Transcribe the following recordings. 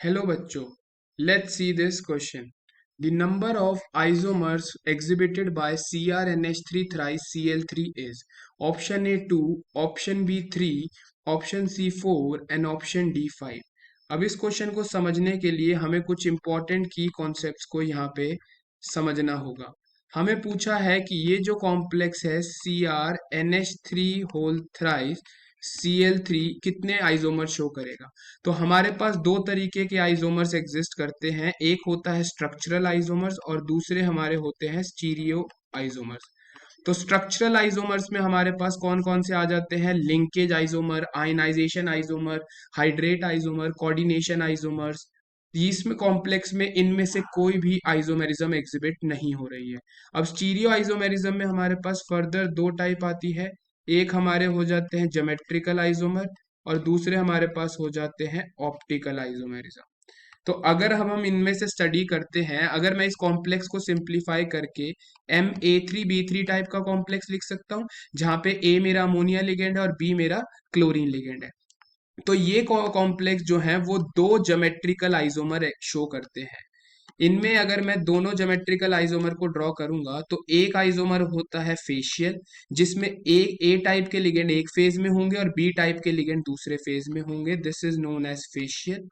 Hello बच्चों, let's see this question. The number of isomers exhibited by CrNH3 thrice Cl3 is option A 2, option B 3, option C 4 and option D 5. अब इस question को समझने के लिए हमें कुछ इंपॉर्टेंट की कॉन्सेप्ट्स को यहाँ पे समझना होगा। हमें पूछा है कि ये जो कॉम्प्लेक्स है CrNH3 होल थ्राइस Cl3 कितने आइसोमर शो करेगा। तो हमारे पास दो तरीके के आइसोमर्स एग्जिस्ट करते हैं, एक होता है स्ट्रक्चरल आइसोमर्स और दूसरे हमारे होते हैं स्टीरियो आइसोमर्स। तो स्ट्रक्चरल आइसोमर्स में हमारे पास कौन कौन से आ जाते हैं? Linkage isomer, ionization isomer, hydrate isomer, coordination isomers. इसमें कॉम्प्लेक्स में इनमें से कोई भी आइसोमेरिज्म एग्जिबिट नहीं हो रही है। अब स्टीरियो आइसोमेरिज्म में हमारे पास फर्दर दो टाइप आती है, एक हमारे हो जाते हैं ज्योमेट्रिकल आइसोमर और दूसरे हमारे पास हो जाते हैं ऑप्टिकल आइसोमेरिज्म। तो अगर हम इनमें से स्टडी करते हैं, अगर मैं इस कॉम्प्लेक्स को सिंप्लीफाई करके Ma3B3 टाइप का कॉम्प्लेक्स लिख सकता हूँ, जहाँ पे A मेरा अमोनिया लिगेंड है और B मेरा क्लोरीन लिगेंड है। तो ये कॉम्प्लेक्स जो है वो दो ज्योमेट्रिकल आइसोमर शो करते हैं। इनमें अगर मैं दोनों ज्योमेट्रिकल आइसोमर को ड्रॉ करूंगा तो एक आइसोमर होता है फेशियल, जिसमें ए टाइप के लिगेंड एक फेज में होंगे और बी टाइप के लिगेंड दूसरे फेज में होंगे। This is known as facial.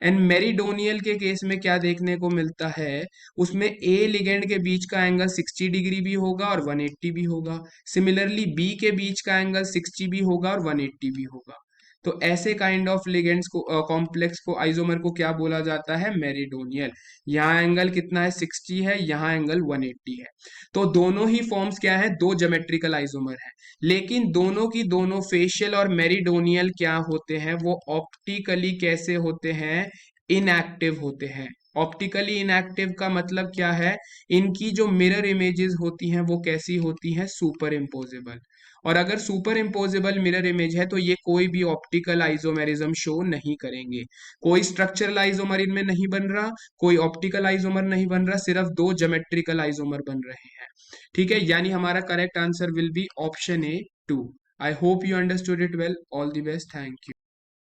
And meridional के केस में क्या देखने को मिलता है, उसमें ए लिगेंड के बीच का एंगल 60 डिग्री भी होगा और 180 भी होगा। सिमिलरली बी के बीच का एंगल 60 भी होगा और 180 भी होगा। तो ऐसे काइंड ऑफ लिगेंड्स को कॉम्प्लेक्स को आइसोमर को क्या बोला जाता है? मेरिडोनियल। यहाँ एंगल कितना है? 60 है, यहाँ एंगल 180 है। तो दोनों ही फॉर्म्स क्या है? दो ज्योमेट्रिकल आइसोमर है। लेकिन दोनों की दोनों फेशियल और मेरिडोनियल क्या होते हैं? वो ऑप्टिकली कैसे होते हैं? इनएक्टिव होते हैं। ऑप्टिकली इनएक्टिव का मतलब क्या है? इनकी जो मिरर इमेजेस होती हैं वो कैसी होती हैं? Super imposable. और अगर सुपर इम्पोजेबल मिरर इमेज है तो ये कोई भी ऑप्टिकल आइसोमेरिज्म शो नहीं करेंगे। कोई स्ट्रक्चरल आइसोमर इनमें नहीं बन रहा, कोई ऑप्टिकल आइसोमर नहीं बन रहा, सिर्फ दो ज्योमेट्रिकल आइसोमर बन रहे हैं। ठीक है, यानी हमारा correct answer will be option A 2। I hope you understood it well. All the best, thank you.